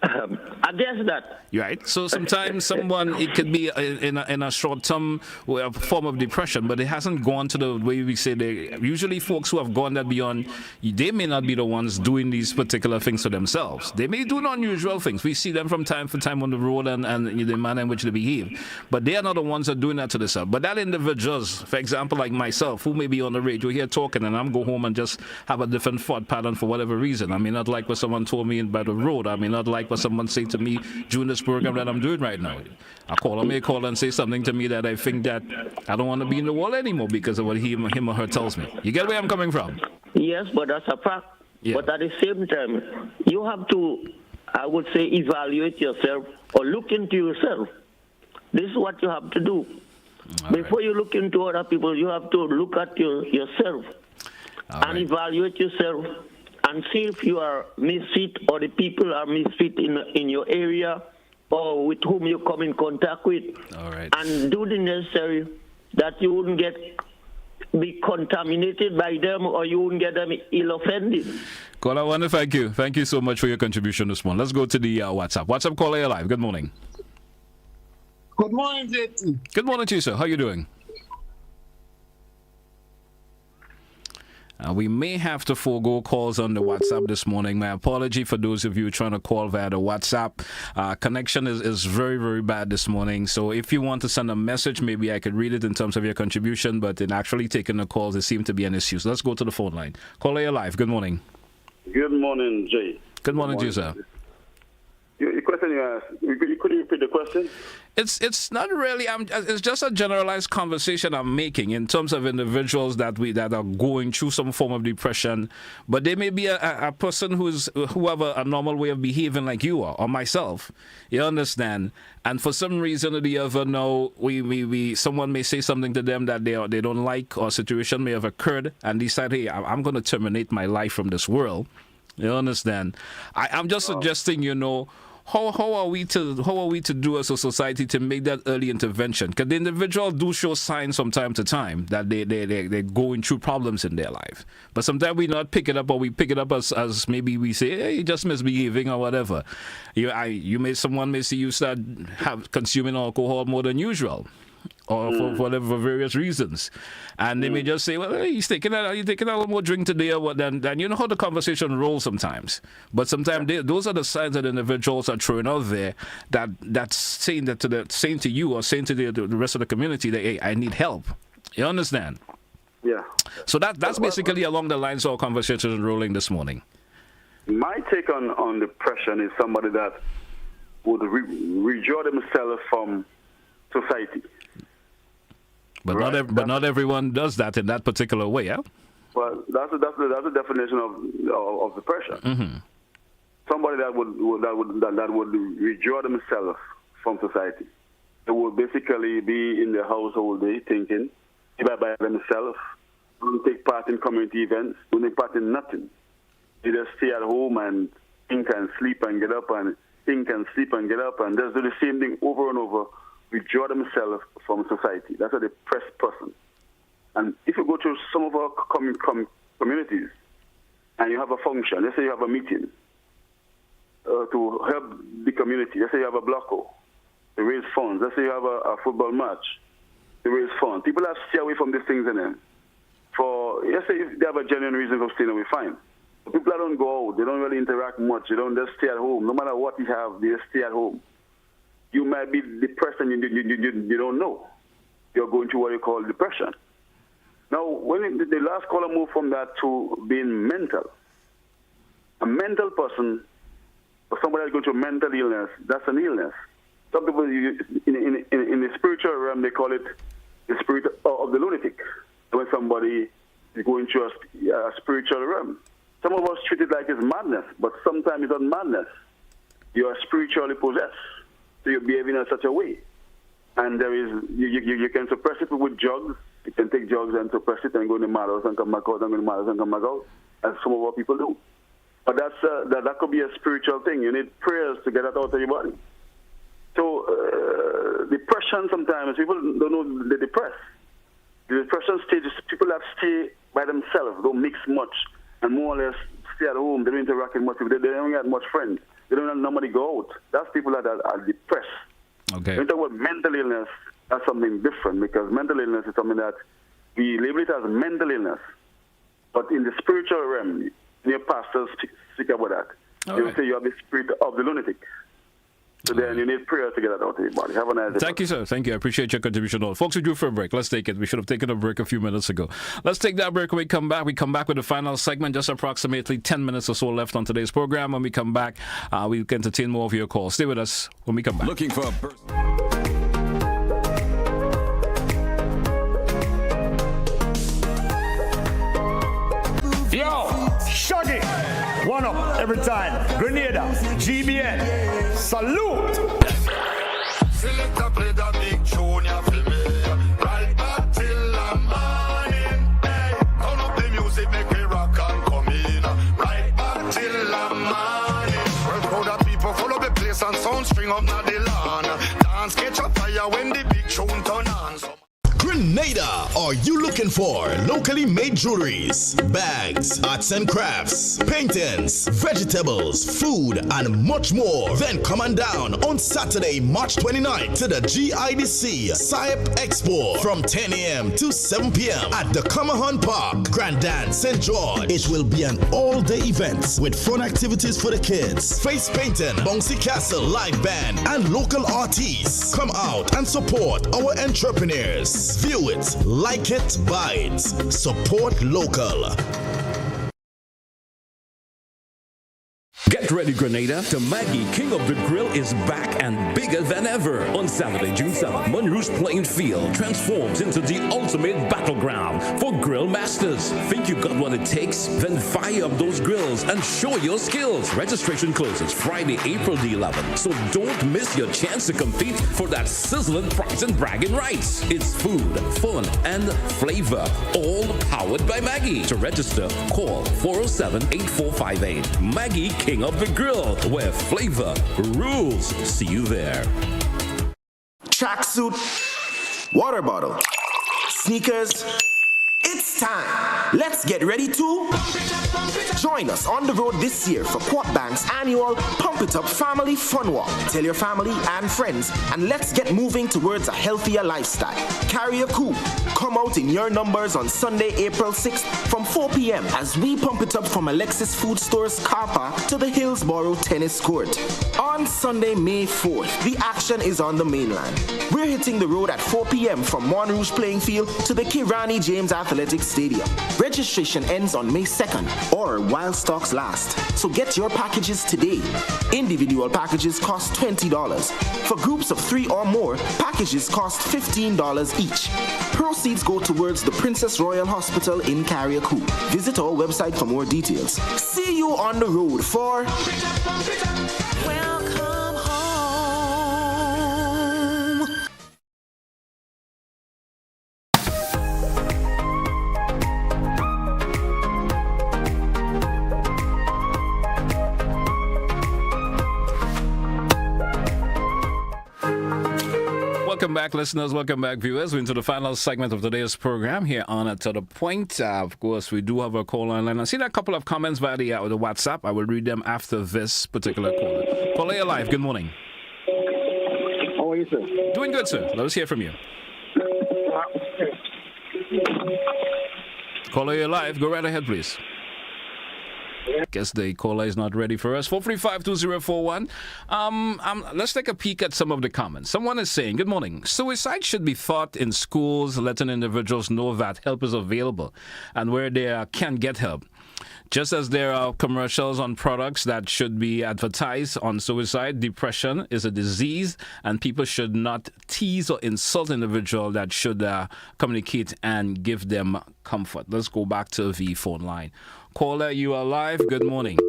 I guess that. Right. So sometimes it could be in a short-term form of depression, but it hasn't gone to the way we say usually folks who have gone that beyond, they may not be the ones doing these particular things for themselves. They may do unusual things. We see them from time to time on the road and the manner in which they behave. But they are not the ones that are doing that to themselves. But that individuals, for example, like myself, who may be on the radio here talking, and I'm go home and just have a different thought pattern for whatever reason. I may not like what someone told me by the road. I may not like what someone said to me during this program that I'm doing right now. A caller may call and say something to me that I think that I don't want to be in the world anymore because of what him or her tells me. You get where I'm coming from? Yes, but that's a fact. Yeah. But at the same time, you have to, I would say, evaluate yourself or look into yourself. This is what you have to do. Before you look into other people, you have to look at yourself and evaluate yourself and see if you are misfit or the people are misfit in your area or with whom you come in contact with. All right. And do the necessary that you wouldn't be contaminated by them or you wouldn't get them ill-offended. Caller, I want to thank you. Thank you so much for your contribution this morning. Let's go to the WhatsApp. WhatsApp caller, you're live. Good morning. Good morning, JT. Good morning to you, sir. How are you doing? We may have to forego calls on the WhatsApp this morning. My apology for those of you trying to call via the WhatsApp. Connection is very, very bad this morning. So if you want to send a message, maybe I could read it in terms of your contribution, but in actually taking the calls, there seems to be an issue. So let's go to the phone line. Caller, you're live. Good morning. Good morning, Jay. Good morning to you, sir. Your question you asked, could you repeat the question? It's not really. It's just a generalized conversation I'm making in terms of individuals that are going through some form of depression, but they may be a person who have a normal way of behaving like you are or myself. You understand? And for some reason or the other, no, someone may say something to them that they don't like, or a situation may have occurred, and decide, hey, I'm going to terminate my life from this world. You understand? I'm just suggesting, how are we to do as a society to make that early intervention? Because the individual do show signs from time to time that they're going through problems in their life. But sometimes we not pick it up, or we pick it up as maybe we say, hey, you're just misbehaving or whatever. Someone may see you start consuming alcohol more than usual. or for various reasons. And they may just say, well, hey, you're taking a little more drink today or what, then you know how the conversation rolls sometimes. But sometimes those are the signs that individuals are throwing out there that's saying to you or saying to the rest of the community that, hey, I need help. You understand? Yeah. So that's basically along the lines of our conversation rolling this morning. My take on depression is somebody that would withdraw themselves from society. But not everyone does that in that particular way, yeah? Well, that's the definition of depression. Mm-hmm. Somebody that would withdraw themselves from society. They would basically be in the house all day thinking by themselves, don't take part in community events, don't take part in nothing. They just stay at home and think and sleep and get up and think and sleep and get up and just do the same thing over and over, withdraw themselves from society. That's a depressed person. And if you go to some of our communities and you have a function, let's say you have a meeting to help the community, let's say you have a bloco to raise funds, let's say you have a football match to raise funds. People have to stay away from these things in them. Let's say if they have a genuine reason for staying away, fine. But people that don't go out, they don't really interact much, they don't just stay at home. No matter what you have, they just stay at home. You might be depressed and you don't know. You're going through what you call depression. Now, when the last caller moved from that to being mental, a mental person or somebody that's going through mental illness, that's an illness. Some people, in the spiritual realm, they call it the spirit of the lunatic. When somebody is going through a spiritual realm. Some of us treat it like it's madness, but sometimes it's not madness. You are spiritually possessed. So you're behaving in such a way. And there is, you can suppress it with drugs. You can take drugs and suppress it and go in the madhouse and come back out and go in the madhouse and come back out, as some of our people do. But that could be a spiritual thing. You need prayers to get that out of your body. So depression sometimes, people don't know they're depressed. The depression stage is people that stay by themselves, don't mix much, and more or less stay at home. They don't interact with much people. They don't have much friends. They don't have nobody go out. That's people that are depressed. Okay. When you talk about mental illness, that's something different, because mental illness is something that we label it as mental illness. But in the spiritual realm, your pastors speak about that. They will say you have the spirit of the lunatic. So then you need prayer to get that out of your body. Have a nice day. Thank you, sir. Thank you. I appreciate your contribution. Folks, we drew for a break. Let's take it. We should have taken a break a few minutes ago. Let's take that break when we come back. We come back with the final segment, just approximately 10 minutes or so left on today's program. When we come back, we can entertain more of your calls. Stay with us when we come back. Looking for a Yo, Shaggy, one up every time. Grenada, GBN, salute. Select a play the big tune ya for me. Right back till the morning. Hey, turn up the music, make it rock and come in. Right back till the morning. Well, crowd of people follow the place and sound string up na the lawn. Dance catch a fire when the big tune turn on. Grenada, are you looking for locally made jewelries, bags, arts and crafts, paintings, vegetables, food, and much more? Then come on down on Saturday, March 29th to the GIDC SIAP Expo from 10 a.m. to 7 p.m. at the Camahan Park, Grandin, St. George. It will be an all-day event with fun activities for the kids, face painting, bouncy castle, live band, and local artists. Come out and support our entrepreneurs. View it, like it, buy it. Support local. Get ready, Grenada. The Maggie King of the Grill is back and bigger than ever. On Saturday, June 7th, Monroe's playing field transforms into the ultimate battleground for grill masters. Think you got what it takes? Then fire up those grills and show your skills. Registration closes Friday, April the 11th. So don't miss your chance to compete for that sizzling prize and bragging rights. It's food, fun, and flavor, all powered by Maggie. To register, call 407-8458. Maggie King of the Grill, where flavor rules. See you there. Tracksuit, water bottle, sneakers. It's time. Let's get ready to join us on the road this year for Quad Bank's annual Pump It Up Family Fun Walk. Tell your family and friends, and let's get moving towards a healthier lifestyle. Carry a coup. Come out in your numbers on Sunday, April 6th from 4 p.m. as we pump it up from Alexis Food Store's car park to the Hillsborough Tennis Court. On Sunday, May 4th, the action is on the mainland. We're hitting the road at 4 p.m. from Monrouge Playing Field to the Kirani James Athletic Stadium. Registration ends on May 2nd or while stocks last. So get your packages today. Individual packages cost $20. For groups of 3 or more, packages cost $15 each. Proceeds go towards the Princess Royal Hospital in Carriacou. Visit our website for more details. See you on the road for Welcome Home. Welcome back, listeners. Welcome back, viewers. We're into the final segment of today's program here on To The Point. Of course, we do have a call line. I see a couple of comments via the WhatsApp. I will read them after this particular caller. Caller, you're live. Good morning. How are you, sir? Doing good, sir. Let us hear from you. Caller, you're live. Go right ahead, please. Guess the caller is not ready for us. 435-2041. Let's take a peek at some of the comments. Someone is saying, good morning. Suicide should be taught in schools, letting individuals know that help is available and where they can get help. Just as there are commercials on products that should be advertised on suicide, depression is a disease, and people should not tease or insult individuals that should communicate and give them comfort. Let's go back to the phone line. Caller, you are live. Good morning.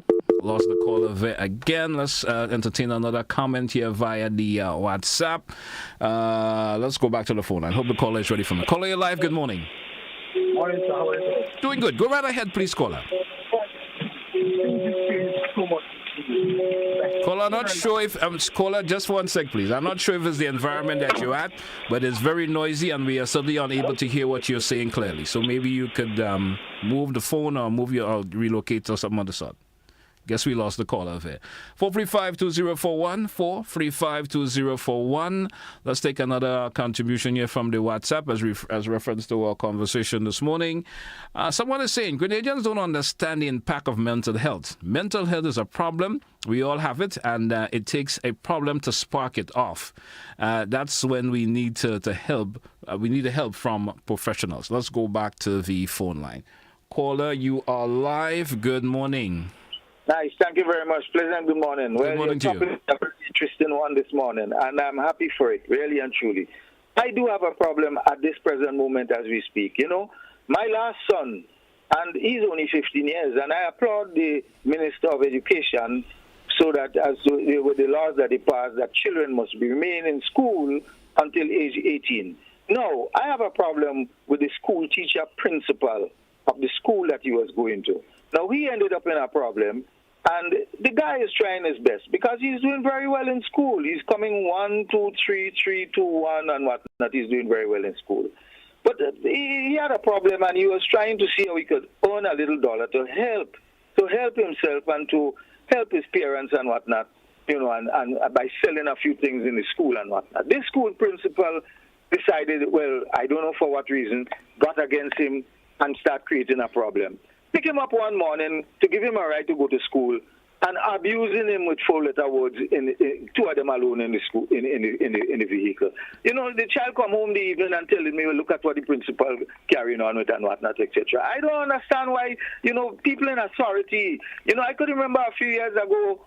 Lost the caller there again. Let's entertain another comment here via the WhatsApp. Let's go back to the phone line. Hope the caller is ready for me. Caller, you're live. Good morning. Morning, sir. How are you? Doing good. Go right ahead, please, caller. Caller, not sure if caller, just 1 sec, please. I'm not sure if it's the environment that you're at, but it's very noisy, and we are certainly unable to hear what you're saying clearly. So maybe you could move the phone or relocate or something of the sort. Guess we lost the caller here. 435-2041, 435-2041. Let's take another contribution here from the WhatsApp as reference to our conversation this morning. Someone is saying, Grenadians don't understand the impact of mental health. Mental health is a problem. We all have it, and it takes a problem to spark it off. That's when we need to help. We need help from professionals. Let's go back to the phone line. Caller, you are live. Good morning. Nice, thank you very much. Pleasant good morning. Good morning to you. A very interesting one this morning, and I'm happy for it, really and truly. I do have a problem at this present moment as we speak. You know, my last son, and he's only 15 years, and I applaud the Minister of Education so that with the laws that he passed, that children must remain in school until age 18. No, I have a problem with the school teacher principal of the school that he was going to. Now, he ended up in a problem, and the guy is trying his best because he's doing very well in school. He's coming 1, 2, 3, 3, 2, 1, and whatnot. He's doing very well in school. But he had a problem, and he was trying to see how he could earn a little dollar to help himself and to help his parents and whatnot, you know, and by selling a few things in the school and whatnot. This school principal decided, well, I don't know for what reason, got against him and start creating a problem. Pick him up one morning to give him a right to go to school and abusing him with 4-letter words, two of them alone in the school, in the vehicle. You know, the child come home the evening and telling me, well, look at what the principal carrying on with and whatnot, etc. I don't understand why, you know, people in authority, you know, I could remember a few years ago,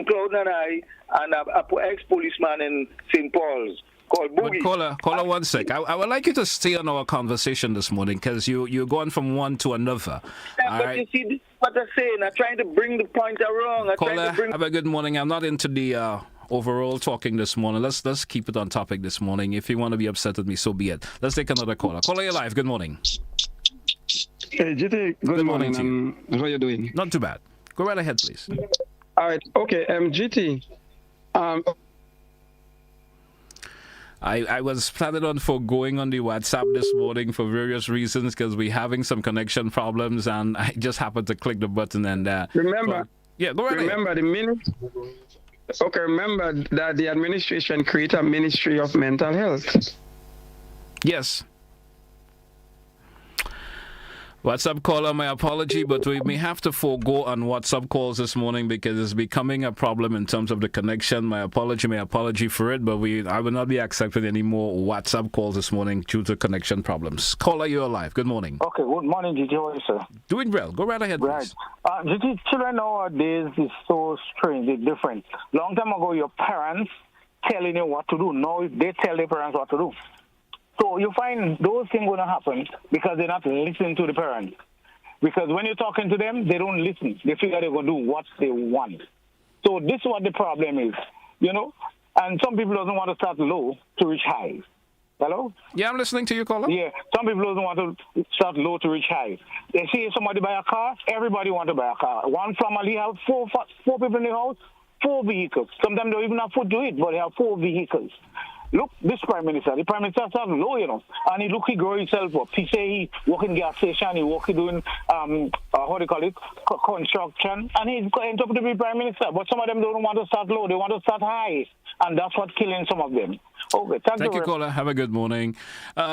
Cloud and I, and an ex-policeman in St. Paul's, called Boogie. Caller, 1 sec. I would like you to stay on our conversation this morning because you're going from one to another. Yeah, but you see, this is what I'm saying. I'm trying to bring the point along. Caller, have a good morning. I'm not into the overall talking this morning. Let's keep it on topic this morning. If you want to be upset with me, so be it. Let's take another caller. Caller, you're live. Good morning. Hey, GT, good morning to you. How are you doing? Not too bad. Go right ahead, please. All right. Okay. GT. I was planning on foregoing on the WhatsApp this morning for various reasons because we're having some connection problems, and I just happened to click the button and remember. Yeah, go right remember ahead. Remember that the administration created a Ministry of Mental Health. Yes. WhatsApp caller, my apology, but we may have to forego on WhatsApp calls this morning because it's becoming a problem in terms of the connection. My apology for it, but I will not be accepting any more WhatsApp calls this morning due to connection problems. Caller, you're alive. Good morning. Okay, good morning, GT. How are you, sir? Doing well. Go right ahead, please. Right. GT, children nowadays is so strange. It's different. Long time ago, your parents telling you what to do. Now they tell their parents what to do. So you find those things going to happen because they're not listening to the parents. Because when you're talking to them, they don't listen. They figure they're going to do what they want. So this is what the problem is, And some people don't want to start low to reach high. Hello? Yeah, I'm listening to you, caller. Yeah, some people don't want to start low to reach high. They see somebody buy a car, everybody want to buy a car. One family have four people in the house, 4 vehicles. Sometimes they don't even have food to eat, but they have 4 vehicles. Look, the Prime Minister starts low, and he grow himself up. He say he work in gas station, he work doing, construction, and he's going to be Prime Minister. But some of them don't want to start low, they want to start high, and that's what's killing some of them. Okay, thank you, caller. Have a good morning.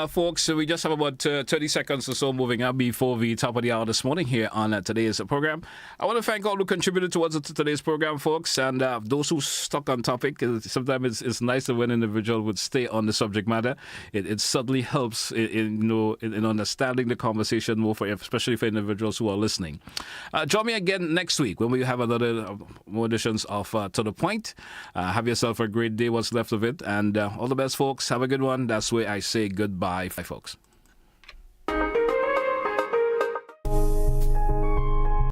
Folks, we just have about 30 seconds or so moving up before the top of the hour this morning here on today's program. I want to thank all who contributed towards today's program, folks, and those who stuck on topic. Sometimes it's nice when an individual would stay on the subject matter. It certainly helps in understanding the conversation more, especially for individuals who are listening. Join me again next week when we have another more editions of To The Point. Have yourself a great day, what's left of it, and all the best, folks. Have a good one. That's where I say goodbye, folks.